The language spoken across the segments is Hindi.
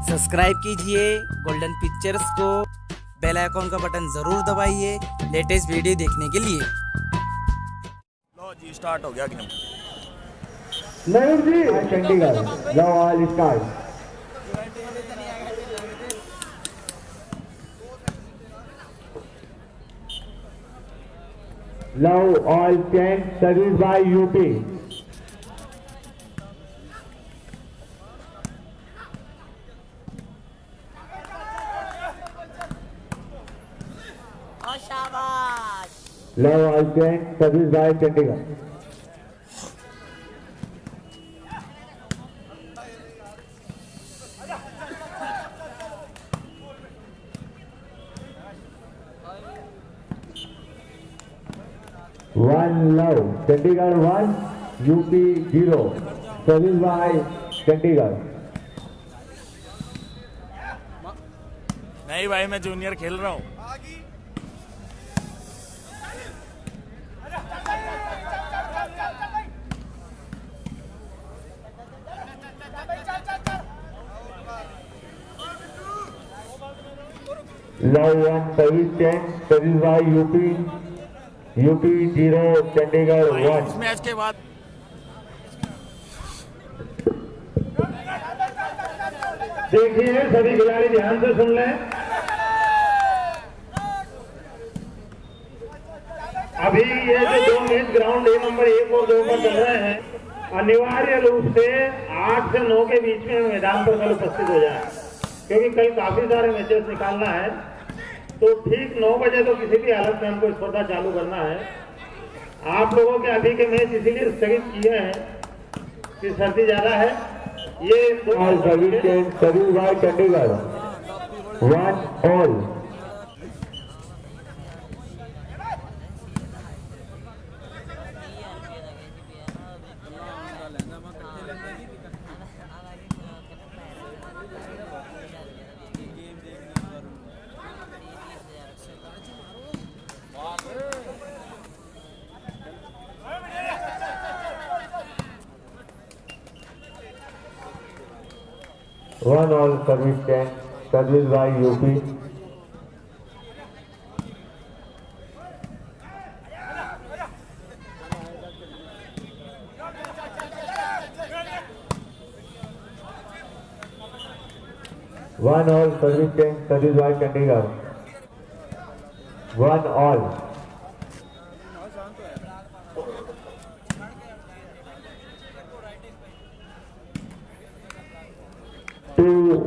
सब्सक्राइब कीजिए गोल्डन पिक्चर्स को, बेल आइकॉन का बटन ज़रूर दबाइए लेटेस्ट वीडियो देखने के लिए। लो जी स्टार्ट हो गया कि नहीं? मयूर जी चंडीगढ़ लो all start. Love all 10 service by UP. Love all 10 service by Chandigarh. One love Chandigarh 1 UP 0 service by Chandigarh. नहीं भाई मैं जूनियर खेल रहा हूँ। Love 1 service 10 service by UP 0 Chandigarh 1. इस मैच के बाद देखिए सभी खिलाड़ी ध्यान से सुन लें। अभी ये जो दो मैच ग्राउंड ए नंबर 1 और 2 पर चल रहे हैं, अनिवार्य रूप से 8 से 9 के बीच में मैदान पर कल उपस्थित हो जाए, क्योंकि कल काफी सारे मैचेस निकालना है। तो ठीक 9 बजे तो किसी भी हालत में हमको स्पर्धा चालू करना है। आप लोगों के अभी के मैच इसीलिए स्थगित किए हैं कि सर्दी ज्यादा है। ये service by Chandigarh 1 all. One all service 10 service by UP. One all service 10 service by Chandigarh. One all.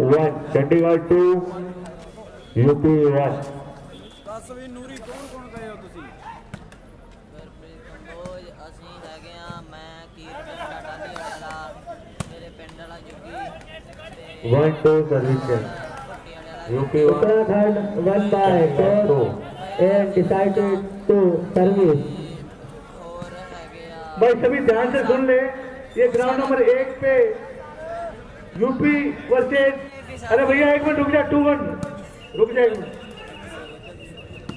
One Chandigarh 2 UP 1. ਨੂਰੀ ਕੌਣ ਗਏ ਹੋ ਤੁਸੀਂ? ਅਸੀਂ ਹੈਗੇ ਆ, ਮੈਂ ਕੀਰਤਨ ਟਾਟਾਲੀ ਵਾਲਾ, ਮੇਰੇ ਪਿੰਡ ਵਾਲਾ ਜੁਗੀ 1 2 service UP 1 Uttarakhand 1 by 4 and decided to service. ਹੋਰ ਹੈਗੇ ਆ। भाई सभी ध्यान से सुन ले, ये ग्राउंड नंबर 1 पे यूपी वर्सेज, अरे भैया एक मिनट रुक जा, 2-1 रुक जा।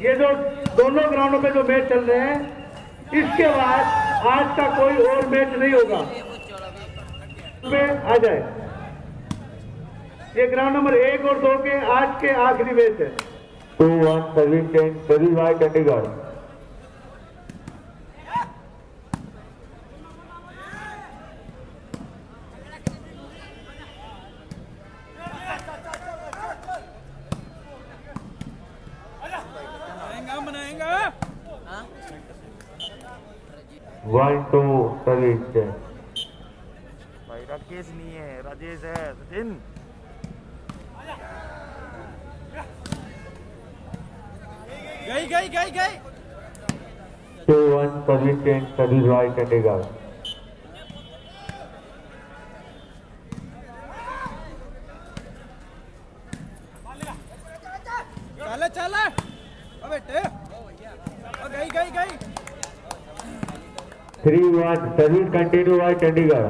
ये जो दोनों ग्राउंडों पे जो मैच चल रहे हैं, इसके बाद आज का कोई और मैच नहीं होगा। पे आ जाए, ये ग्राउंड नंबर 1 और 2 के आज के आखिरी मैच है। 2-1 सर्विस 10 सर्विस बाय चंडीगढ़। बनाएगा 1 2 सर्विस 10। भाई राकेश नहीं है, राजेश है। सचिन गई 2-1 सर्विस 10 सर्विस बाय चंडीगढ़। चला बेटे, गई 3-1 service continue by Chandigarh.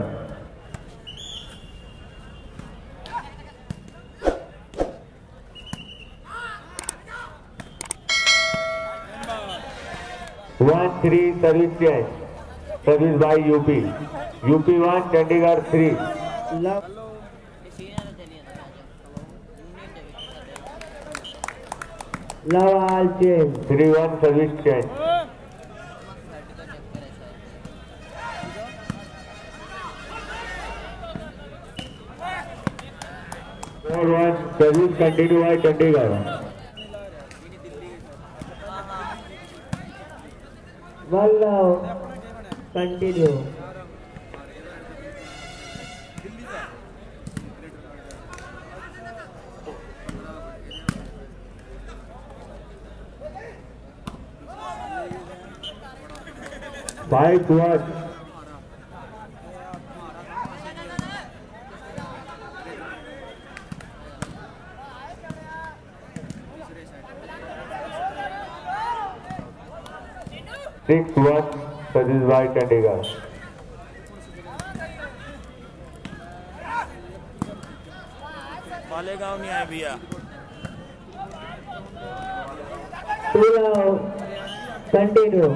1-3 service change, service by UP, UP 1 Chandigarh 3। Senior चलिए ना junior love all change 3-1 service change. Head का चक्कर है शायद। 4-1 service continue by Chandigarh. One love continue 5-1 6-1 service by Chandigarh. Malegaon नहीं आए भैया। Two love continue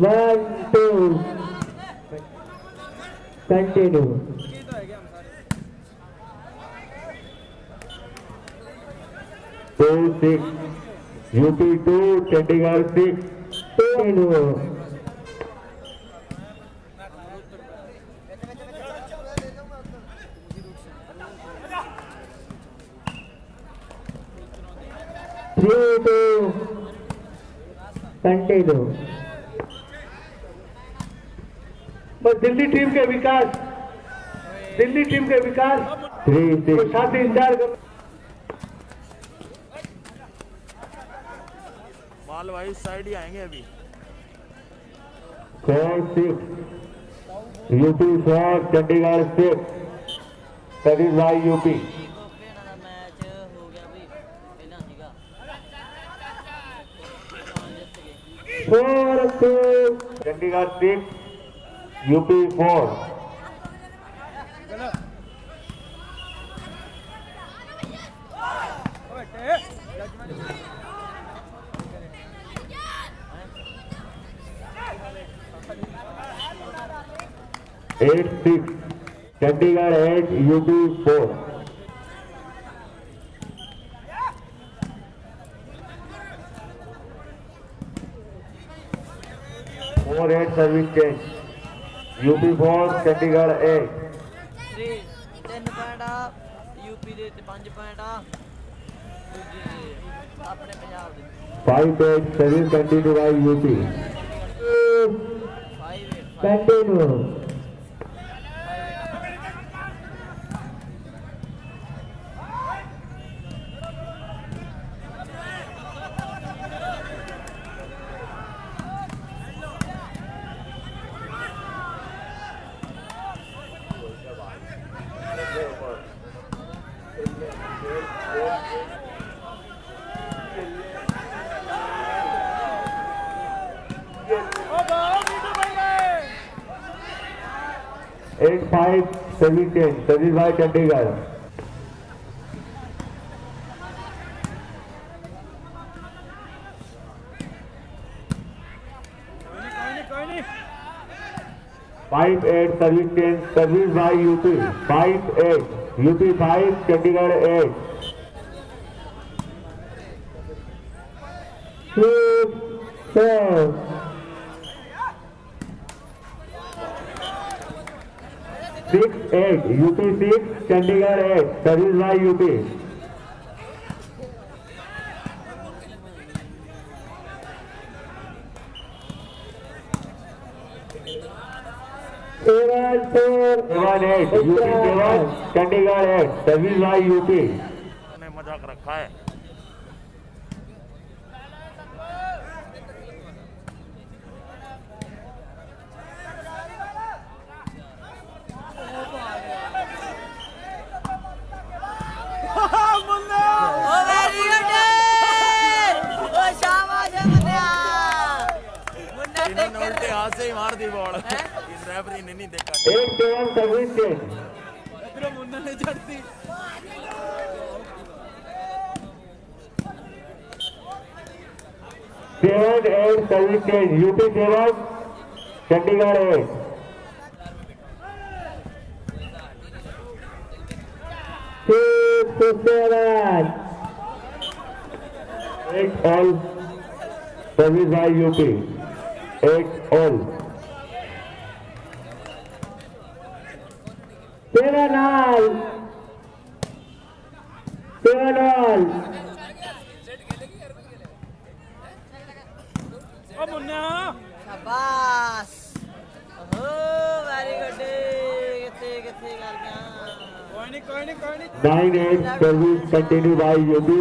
one two continue 2-6 UP 2 Chandigarh 6। Continue 3-2 continue बस दिल्ली टीम के विकास, दिल्ली टीम के विकास 3-6 को साथ ही इंतजार कर। माल भाई साइड ही आएंगे अभी। 4-6 UP 4 Chandigarh 6 service by UP. Okay ना मैच हो गया भाई पहला सीगा 4-2 चंडीगढ़ 6 यूपी 4। बेटे 8-6 Chandigarh 8 UP 4। Four 8 service change UP 4 Chandigarh 8। 3 point ਆ ਯੂਪੀ ਦੇ ਤੇ 5 ਪੁਆਇੰਟ ਆ ਦੂਜੇ ਆਪਣੇ ਪੰਜਾਬ ਦੇ 5-8 service continue by UP. 5-8 continue 8-5 service change service by Chandigarh. कोई नहीं 5-8 service change service by UP. 5-8 UP 5 Chandigarh 8। 6-4 6-8 UP 6 Chandigarh 8 service by UP. Seven 7-8 UP 7 Chandigarh 8 service by UP. ने मजाक रखा है। इस रेफरी ने नहीं देखा 8-7 सर्विस चेंज इधर मुन्ना नहीं चढ़ती 7-8 service change UP 7 Chandigarh 8 6-7 8 all service by UP 8 all 7-all 7-all ओ मुन्ना शाबाश ओहो वेरी गुड किथे किथे कर गया कोई नहीं 9-8 सर्विस कंटिन्यू बाय यूपी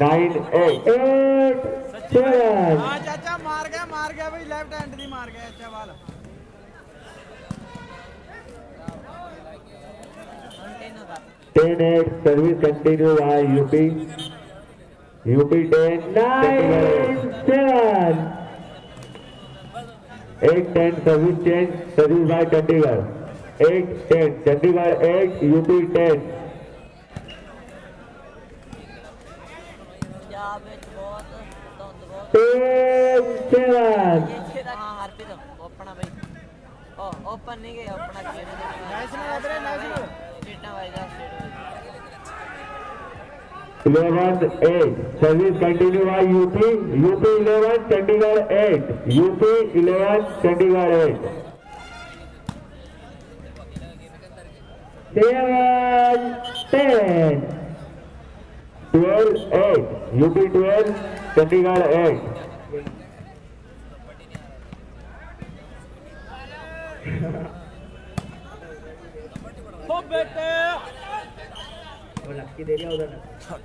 9-8 8-7 हाँ चाचा मार गया भाई लेफ्ट हैंड नहीं मार गया अच्छा बाल कंटिन्यू कर 10-8 service continue by UP 10 9-7 8-10 service change service by Chandigarh 8-10 Chandigarh 8 UP 10 Punjab में बहुत धुंध बहुत 10-7 ये हाँ हरप्रीत ओपन भाई ओ ओपन नहीं गए ओपन नेशनल अदरे नेशनल स्टेटा भाई जा state 11-8 service continue by UP 11 Chandigarh 8 UP 11 Chandigarh 8 7-10 12-8 UP 12 Chandigarh 8 ओ बेटे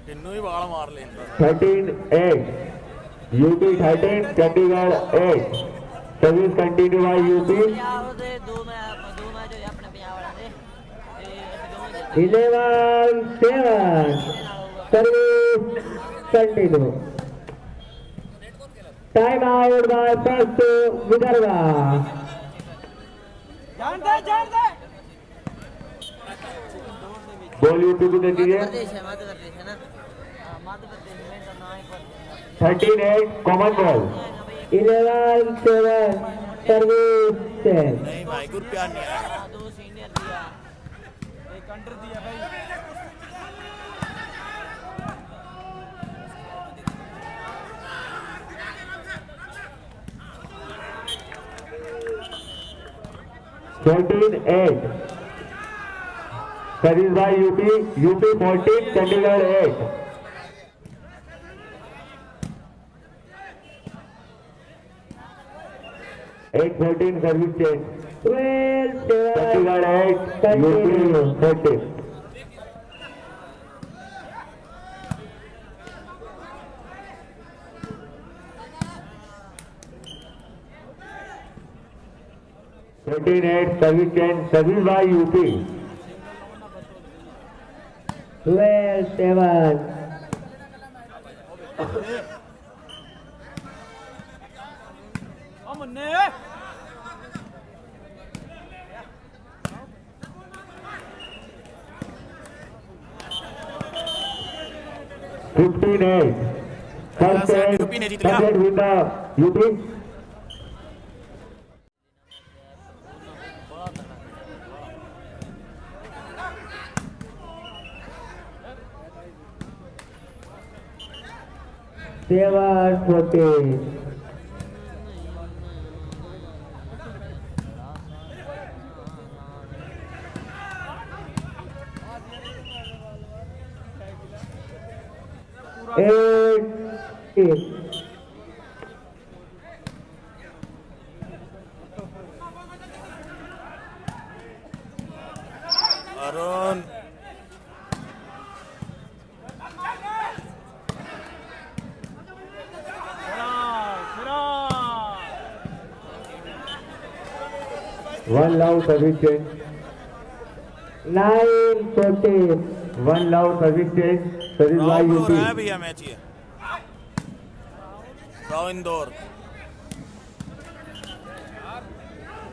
टिन्नू ही बाल मार लेता 13-8 UP 13 Chandigarh 8 service continue by UP Punjab दे दो मैच होए अपने पंजाब वाले दे ते ਅਸੀਂ ਦੋਵੇਂ ਜਿੱਤੇ 11-7 service continue time out by first Vidarbha जान दे बॉल यूपी को दे दीजिए मध्य प्रदेश है ना मध्य प्रदेश में तो ना ही 13-8 कॉमन बॉल 11-7 सर्विस चेंज नहीं भाई गुरु प्यार नहीं आया दो सीनियर दिया एक अंडर दिया भाई 14-8 service by UP 14 Chandigarh 8 8-14 service change 12-7 Chandigarh 8 UP 14 13-8 service change service by UP 12-7 ओ मुन्ने 15-8 first end यूपी ने जीत लिया। complete with the UP Seven 14 8 Arun one loud service change 9-14 one loud service change service by Rao UP है भैया मैच ये Rao Indore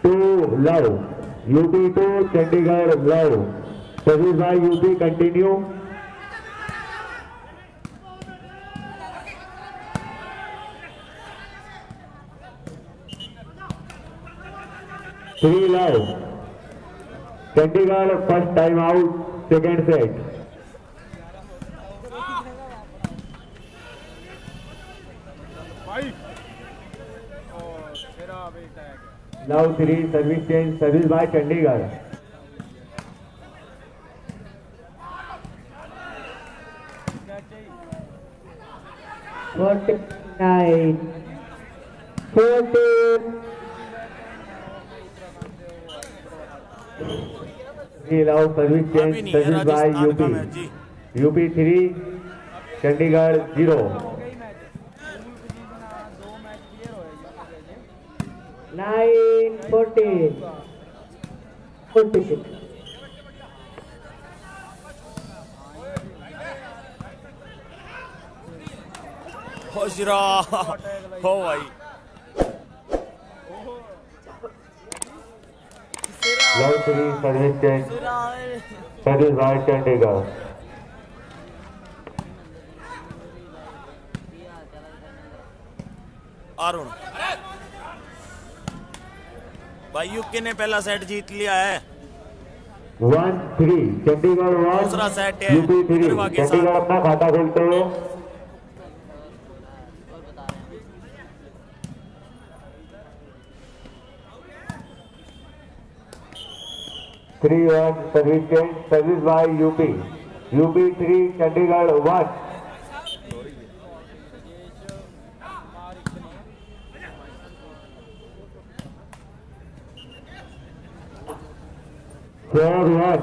2 love. UP 2 Chandigarh love. Service by UP continue. Three love. Chandigarh first time out. Second set. Now 3 service change. Service by Chandigarh. Forty-nine. 14. Now service change. Service by UP. UP 3 Chandigarh 0. Nine. 14. 46. खुश रहो हो भाई Now 3 service change. Service by Chandigarh. Arun भाई यूके ने पहला सेट जीत लिया है 1-3 चंडीगढ़ 1 दूसरा सेट है UP 3 गरबा के चंडीगढ़ साथ। अपना खाता खोलते हुए three 1 service change service by UP 3 Chandigarh 1 4-1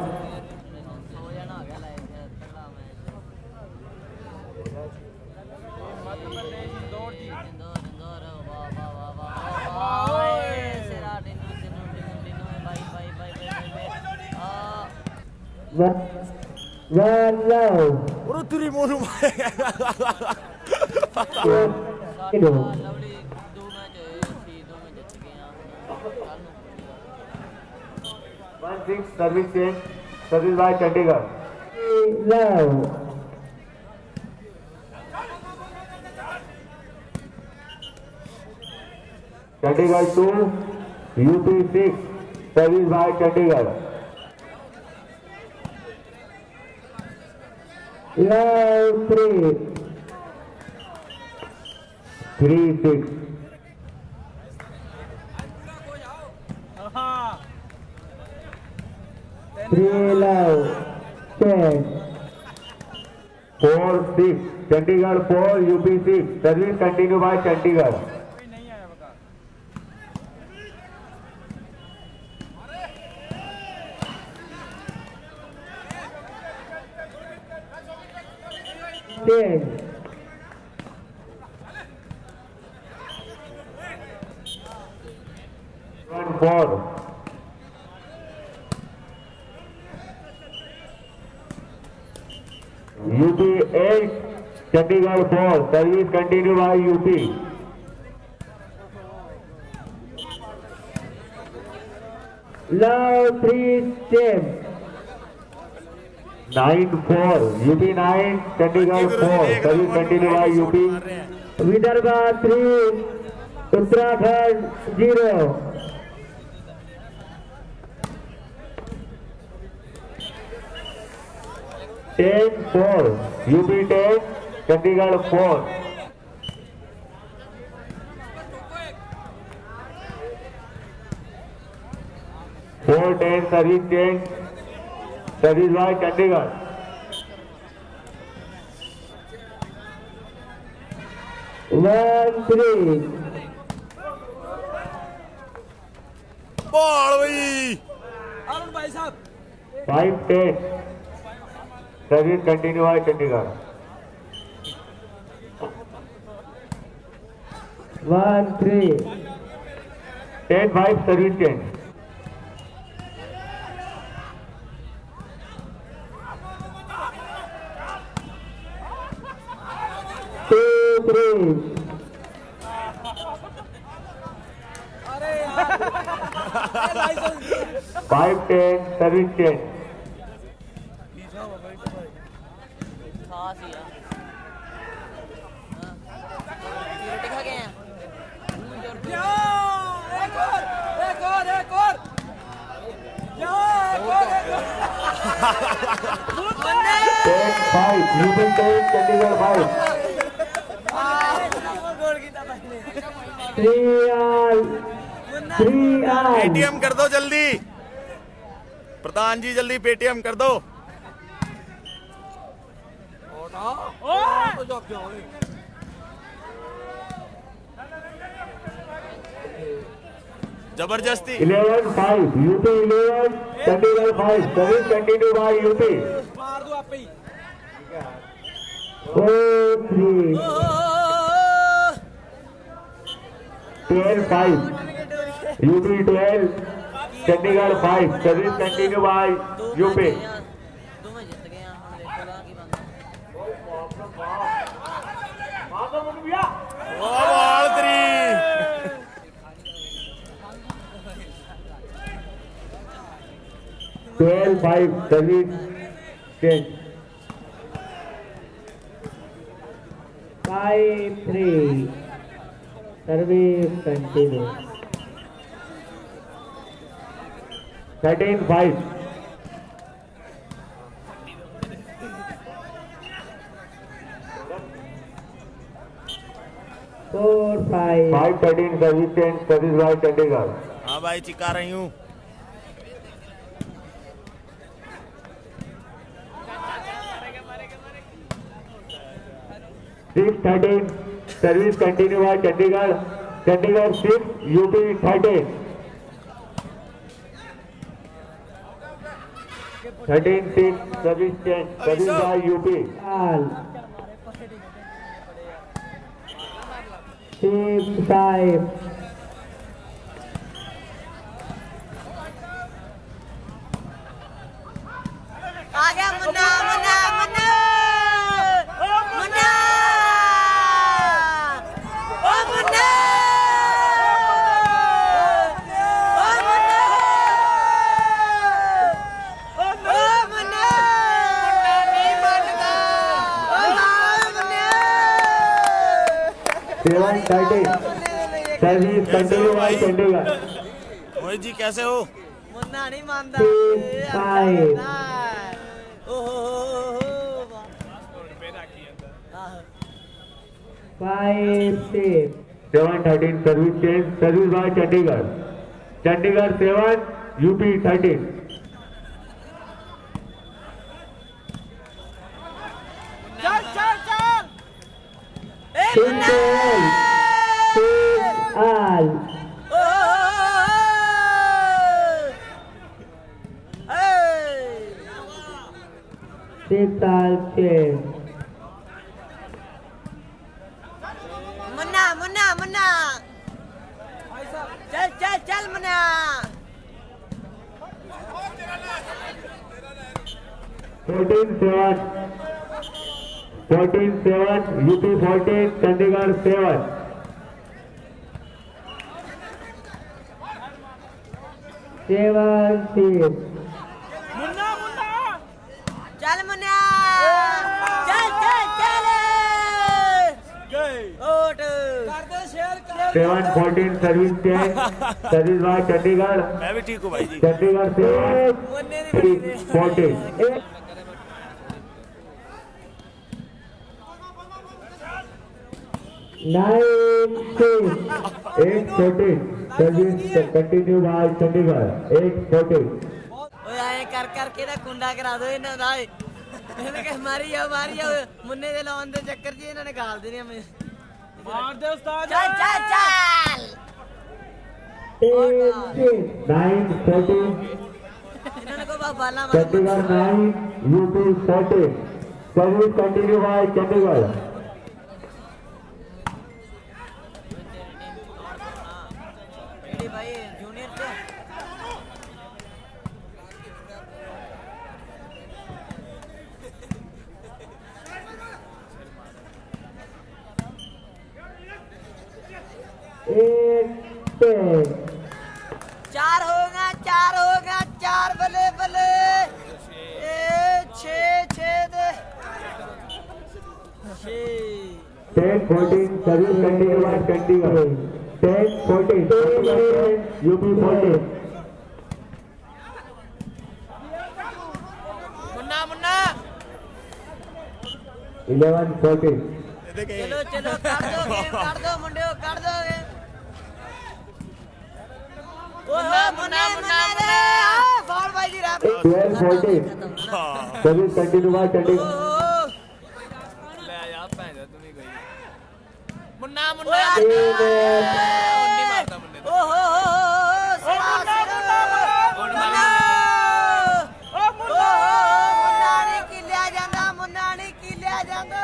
One love. और तेरी मोरू Itu. ਲਵਲੀ 2 ਮੈਚ ਸੀ 2 ਮੈਚ ਜਿੱਤ ਗਏ ਆ ਕੱਲ ਨੂੰ 1-6 service change service by Chandigarh Love. Chandigarh 2 UP 6 service by Chandigarh Love 3. 3-6 Three love. 10. 4-6 Chandigarh 4 UP 6 service continue by Chandigarh Ten. 1-4 UP 8 Chandigarh 4 service continue by UP Love 3. 10. 9-4 UP 9 Chandigarh 4 service continue by UP Vidarbha 3. Uttarakhand 0. Ten 4 UP 10 Chandigarh 4 4-10 service change service by Chandigarh One 3. Ball भाई अरुण भाई साहब 5-10 service continue by Chandigarh 1 3. 10-5 service change 2 3. अरे यार 5-10 सर्विस चेंज। खास ही है रोटी खा गए हैं एक और 10-5 यूपी 10 चंडीगढ़ 5। गोल की था भाई 3 all पेटीएम कर दो जल्दी, प्रधान जी जल्दी पेटीएम कर दो। जबरदस्ती 11-5 UP 11 Chandigarh 5 service continue by UP. मार दो आप ही 4-3 12-5 UP 12 Chandigarh 5 service continue by UP. दो में जीत गए हैं हम देखो ना की बंदा ball 3 12-5 service change. 5-3 service continue 13-5 4-5 5-13 service change service by Chandigarh. हाँ भाई चिका रही हूँ। 6-13 service continue by Chandigarh. Chandigarh 6 UP 13 13-6 service change service by UP. all 6-5 आ गया मुन्ना मुन्ना मुन्ना मुन्ना ओ मुन्ना ओ मुन्ना ओ मुन्ना नहीं मानता ओ Munna 7-13 service continue by Chandigarh. Mohit ji कैसे हो? मुन्ना नहीं मानता 5 5-6 7-13 service change service by Chandigarh. Chandigarh 7 UP 13 6 all 6 all change Munna Munna Munna चल चल चल मुन्ना 14-7 यूपी 14 चंडीगढ़ 7। 7-6 चल मुन्ना चल चल चल ओट कर दे शेयर कर 7-14 service change service by Chandigarh. मैं भी ठीक हूँ भाई जी। चंडीगढ़ 7 मुन्ने ने 14 9-6 8-14 सर्विस कंटिन्यू बाय चंडीगढ़ 8-14 ओए आए कर करके ना कुंडा करा दो इन्हों दा इन्होंने कहा मारी जाओ मुन्ने दे लाउन दे चक्कर च इन्होंने गाल देनी हमें मार दे उस्ताद चल चल चल 10-6 9-14 इन्होंने को बस बाला मार Chandigarh 9 UP 14 service continue by Chandigarh. मेरी भाई जूनियर से Eight, 10. 4 होगा 10-14 service continue 10-14 UP 14 Munna Munna 11-14 चलो चलो कर दो मुंडे कर दो मुन्ना मुन्ना मुन्ना बॉल बाजी रहा 12-14 सर्विस कंटिन्यू चंडीगढ़ ले यार भैन तुम ही गई मुन्ना मुन्ना नहीं मारता मुन्ने ओहो मुन्ना ने किलिया ਜਾਂਦਾ मुन्ना ने किलिया ਜਾਂਦਾ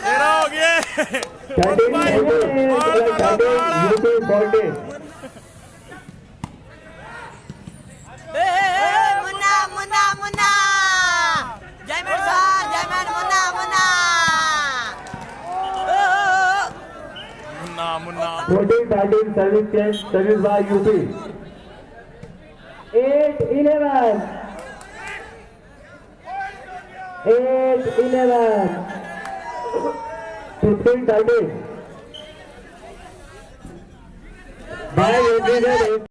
तेरा हो गया यूपी 14 मुन्ना मुन्ना मुन्ना जयमन सर जयमन Munna Munna Munna Munna 14-13 service change service by UP 8-11 15-13 by